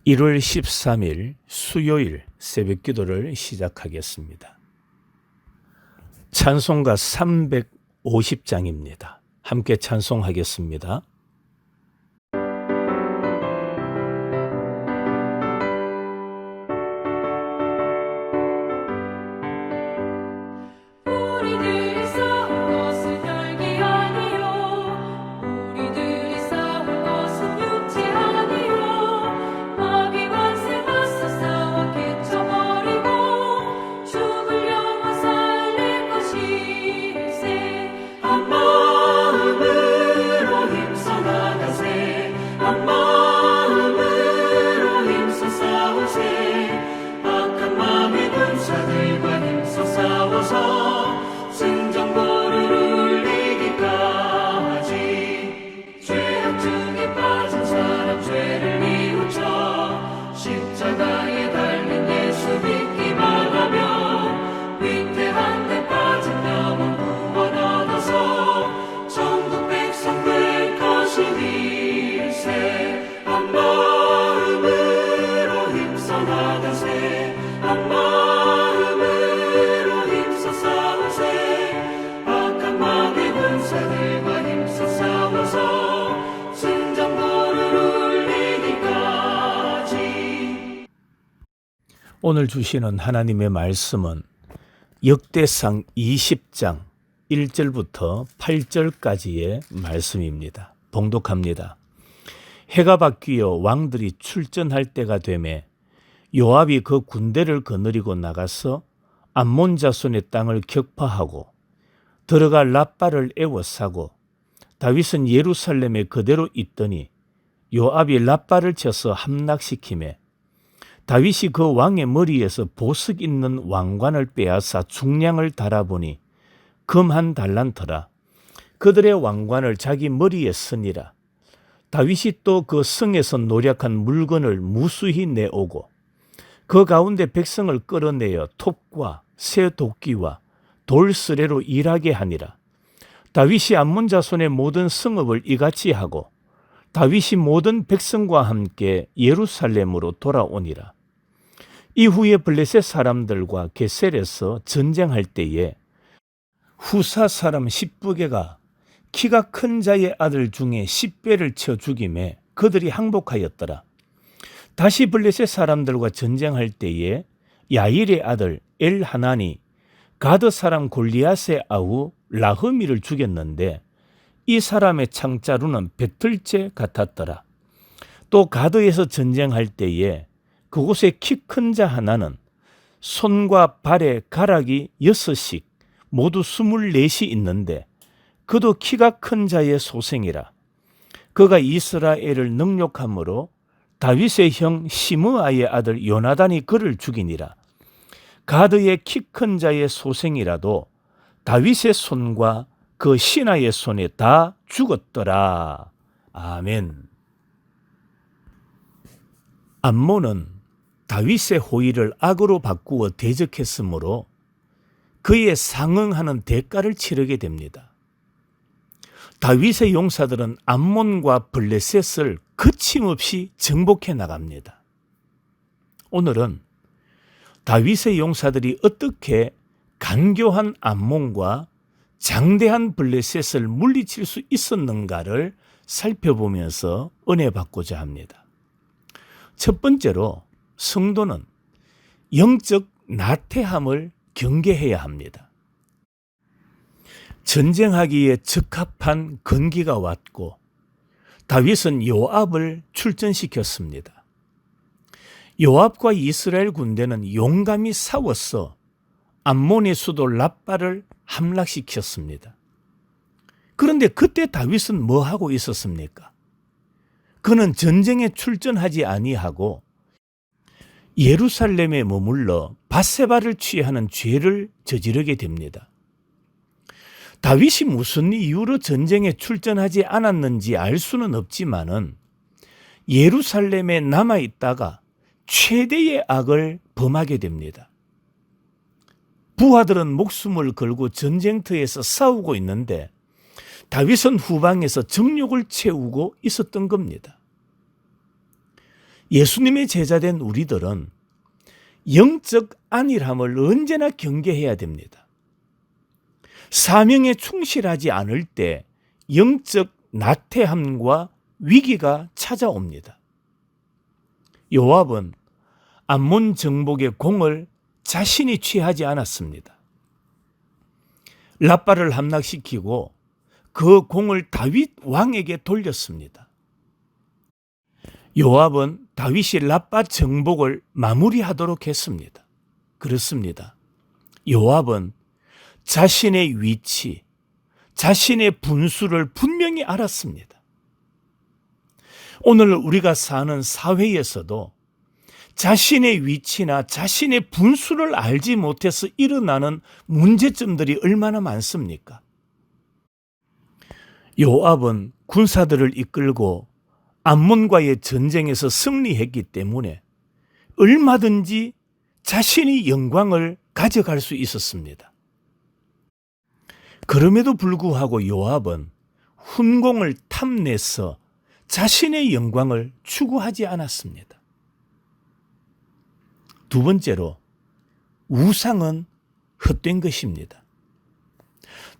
1월 13일 수요일 새벽 기도를 시작하겠습니다. 찬송가 350장입니다. 함께 찬송하겠습니다. 오늘 주시는 하나님의 말씀은 역대상 20장 1절부터 8절까지의 말씀입니다. 봉독합니다. 해가 바뀌어 왕들이 출전할 때가 되매 요압이 그 군대를 거느리고 나가서 암몬 자손의 땅을 격파하고 들어가 랍바를 에워싸고 다윗은 예루살렘에 그대로 있더니 요압이 랍바를 쳐서 함락시키매 다윗이 그 왕의 머리에서 보석 있는 왕관을 빼앗아 중량을 달아보니 금 한 달란트라. 그들의 왕관을 자기 머리에 쓰니라. 다윗이 또 그 성에서 노력한 물건을 무수히 내오고 그 가운데 백성을 끌어내어 톱과 새 도끼와 돌스레로 일하게 하니라. 다윗이 암몬 자손의 모든 성읍을 이같이 하고 다윗이 모든 백성과 함께 예루살렘으로 돌아오니라. 이후에 블레셋 사람들과 게셀에서 전쟁할 때에 후사 사람 십부개가 키가 큰 자의 아들 중에 10배를 쳐 죽임에 그들이 항복하였더라. 다시 블레셋 사람들과 전쟁할 때에 야일의 아들 엘하난이 가드 사람 골리앗의 아우 라흐미를 죽였는데 이 사람의 창자루는 배틀째 같았더라. 또 가드에서 전쟁할 때에 그곳에 키 큰 자 하나는 손과 발에 가락이 6씩 모두 24이 있는데 그도 키가 큰 자의 소생이라. 그가 이스라엘을 능욕함으로 다윗의 형 시므아의 아들 요나단이 그를 죽이니라. 가드의 키 큰 자의 소생이라도 다윗의 손과 그 신하의 손에 다 죽었더라. 아멘. 암몬은 다윗의 호의를 악으로 바꾸어 대적했으므로 그에 상응하는 대가를 치르게 됩니다. 다윗의 용사들은 암몬과 블레셋을 거침없이 정복해 나갑니다. 오늘은 다윗의 용사들이 어떻게 간교한 암몬과 장대한 블레셋을 물리칠 수 있었는가를 살펴보면서 은혜 받고자 합니다. 첫 번째로 성도는 영적 나태함을 경계해야 합니다. 전쟁하기에 적합한 건기가 왔고 다윗은 요압을 출전시켰습니다. 요압과 이스라엘 군대는 용감히 싸워서 암몬의 수도 랍바를 함락시켰습니다. 그런데 그때 다윗은 뭐 하고 있었습니까? 그는 전쟁에 출전하지 아니하고 예루살렘에 머물러 밧세바를 취하는 죄를 저지르게 됩니다. 다윗이 무슨 이유로 전쟁에 출전하지 않았는지 알 수는 없지만은 예루살렘에 남아있다가 최대의 악을 범하게 됩니다. 부하들은 목숨을 걸고 전쟁터에서 싸우고 있는데 다윗은 후방에서 정욕을 채우고 있었던 겁니다. 예수님의 제자된 우리들은 영적 안일함을 언제나 경계해야 됩니다. 사명에 충실하지 않을 때 영적 나태함과 위기가 찾아옵니다. 요압은 암몬 정복의 공을 자신이 취하지 않았습니다. 라빠를 함락시키고 그 공을 다윗 왕에게 돌렸습니다. 요압은 다윗이 라빠 정복을 마무리하도록 했습니다. 그렇습니다. 요압은 자신의 위치, 자신의 분수를 분명히 알았습니다. 오늘 우리가 사는 사회에서도 자신의 위치나 자신의 분수를 알지 못해서 일어나는 문제점들이 얼마나 많습니까? 요압은 군사들을 이끌고 암몬과의 전쟁에서 승리했기 때문에 얼마든지 자신이 영광을 가져갈 수 있었습니다. 그럼에도 불구하고 요압은 훈공을 탐내서 자신의 영광을 추구하지 않았습니다. 두 번째로, 우상은 헛된 것입니다.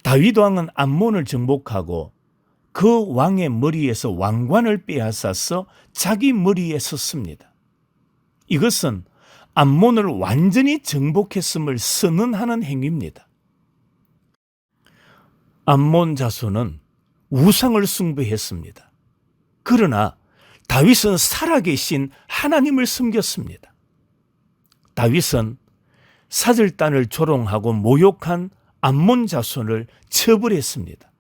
다윗 왕은 암몬을 정복하고 그 왕의 머리에서 왕관을 빼앗아서 자기 머리에 섰습니다. 이것은 암몬을 완전히 정복했음을 선언하는 행위입니다. 암몬 자손은 우상을 숭배했습니다. 그러나 다윗은 살아계신 하나님을 섬겼습니다. 다윗은 사절단을 조롱하고 모욕한 암몬 자손을 처벌했습니다.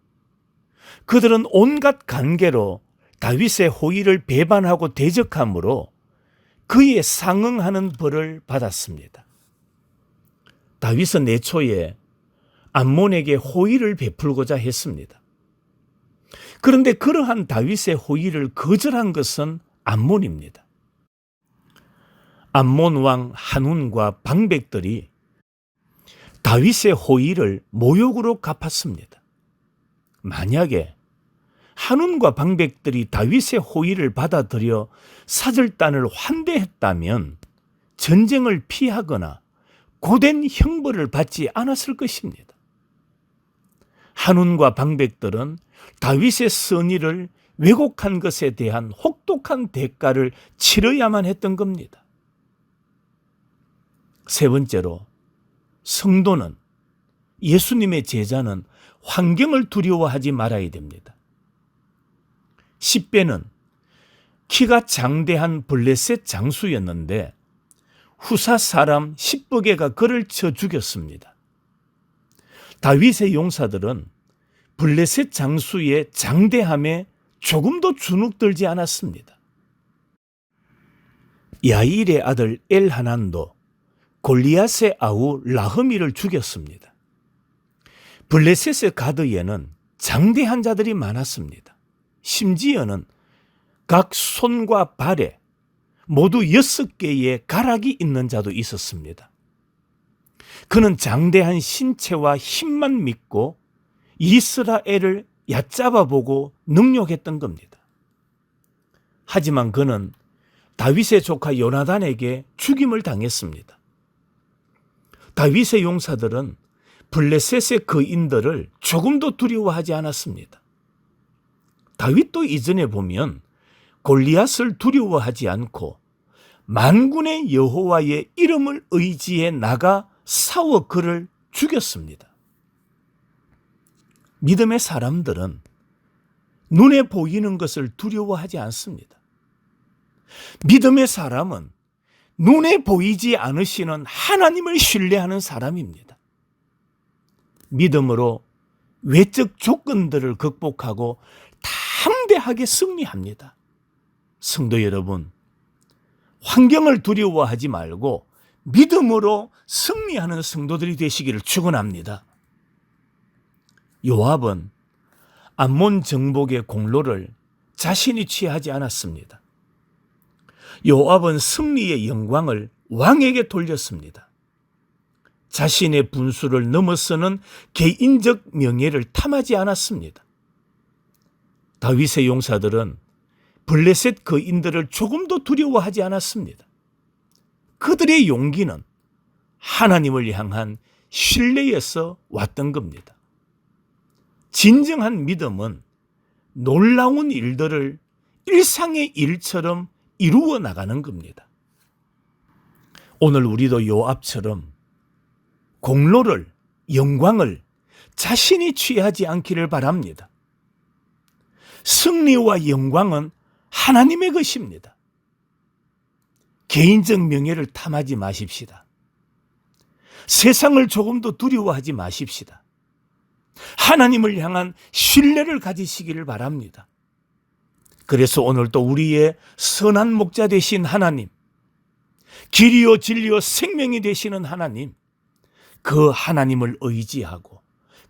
그들은 온갖 관계로 다윗의 호의를 배반하고 대적함으로 그에 상응하는 벌을 받았습니다. 다윗은 애초에 암몬에게 호의를 베풀고자 했습니다. 그런데 그러한 다윗의 호의를 거절한 것은 암몬입니다. 암몬 왕 한운과 방백들이 다윗의 호의를 모욕으로 갚았습니다. 만약에 한운과 방백들이 다윗의 호의를 받아들여 사절단을 환대했다면 전쟁을 피하거나 고된 형벌을 받지 않았을 것입니다. 한운과 방백들은 다윗의 선의를 왜곡한 것에 대한 혹독한 대가를 치러야만 했던 겁니다. 세 번째로, 성도는, 예수님의 제자는 환경을 두려워하지 말아야 됩니다. 십배는 키가 장대한 블레셋 장수였는데 후사 사람 십부개가 그를 쳐 죽였습니다. 다윗의 용사들은 블레셋 장수의 장대함에 조금도 주눅들지 않았습니다. 야일의 아들 엘하난도 골리앗의 아우 라흐미를 죽였습니다. 블레셋의 가드에는 장대한 자들이 많았습니다. 심지어는 각 손과 발에 모두 6개의 가락이 있는 자도 있었습니다. 그는 장대한 신체와 힘만 믿고 이스라엘을 얕잡아 보고 능욕했던 겁니다. 하지만 그는 다윗의 조카 요나단에게 죽임을 당했습니다. 다윗의 용사들은 블레셋의 거인들을 조금도 두려워하지 않았습니다. 다윗도 이전에 보면 골리앗을 두려워하지 않고 만군의 여호와의 이름을 의지해 나가 싸워 그를 죽였습니다. 믿음의 사람들은 눈에 보이는 것을 두려워하지 않습니다. 믿음의 사람은 눈에 보이지 않으시는 하나님을 신뢰하는 사람입니다. 믿음으로 외적 조건들을 극복하고 담대하게 승리합니다. 성도 여러분, 환경을 두려워하지 말고 믿음으로 승리하는 성도들이 되시기를 축원합니다. 요압은 암몬 정복의 공로를 자신이 취하지 않았습니다. 요압은 승리의 영광을 왕에게 돌렸습니다. 자신의 분수를 넘어서는 개인적 명예를 탐하지 않았습니다. 다윗의 용사들은 블레셋 거인들을 조금도 두려워하지 않았습니다. 그들의 용기는 하나님을 향한 신뢰에서 왔던 겁니다. 진정한 믿음은 놀라운 일들을 일상의 일처럼 이루어 나가는 겁니다. 오늘 우리도 요압처럼 공로를, 영광을 자신이 취하지 않기를 바랍니다. 승리와 영광은 하나님의 것입니다. 개인적 명예를 탐하지 마십시다. 세상을 조금도 두려워하지 마십시다. 하나님을 향한 신뢰를 가지시기를 바랍니다. 그래서 오늘도 우리의 선한 목자 되신 하나님, 길이요 진리요 생명이 되시는 하나님, 그 하나님을 의지하고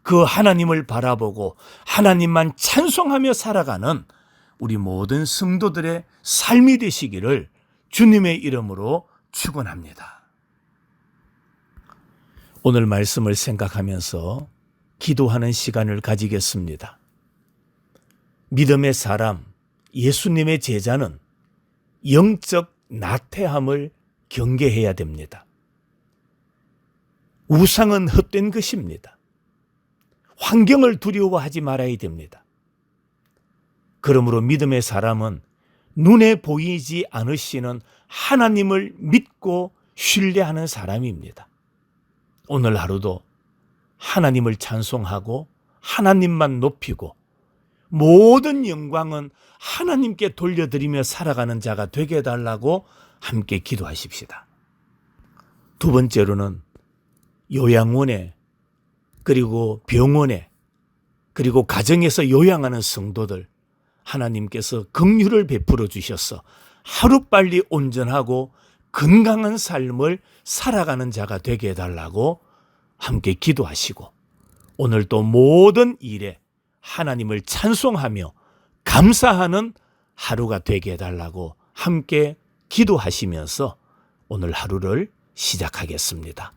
그 하나님을 바라보고 하나님만 찬송하며 살아가는 우리 모든 성도들의 삶이 되시기를 주님의 이름으로 축원합니다. 오늘 말씀을 생각하면서 기도하는 시간을 가지겠습니다. 믿음의 사람, 예수님의 제자는 영적 나태함을 경계해야 됩니다. 우상은 헛된 것입니다. 환경을 두려워하지 말아야 됩니다. 그러므로 믿음의 사람은 눈에 보이지 않으시는 하나님을 믿고 신뢰하는 사람입니다. 오늘 하루도 하나님을 찬송하고 하나님만 높이고 모든 영광은 하나님께 돌려드리며 살아가는 자가 되게 해달라고 함께 기도하십시다. 두 번째로는 요양원에 그리고 병원에 그리고 가정에서 요양하는 성도들 하나님께서 긍휼을 베풀어 주셔서 하루빨리 온전하고 건강한 삶을 살아가는 자가 되게 해달라고 함께 기도하시고 오늘 또 모든 일에 하나님을 찬송하며 감사하는 하루가 되게 해달라고 함께 기도하시면서 오늘 하루를 시작하겠습니다.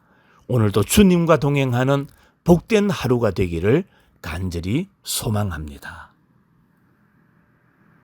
오늘도 주님과 동행하는 복된 하루가 되기를 간절히 소망합니다.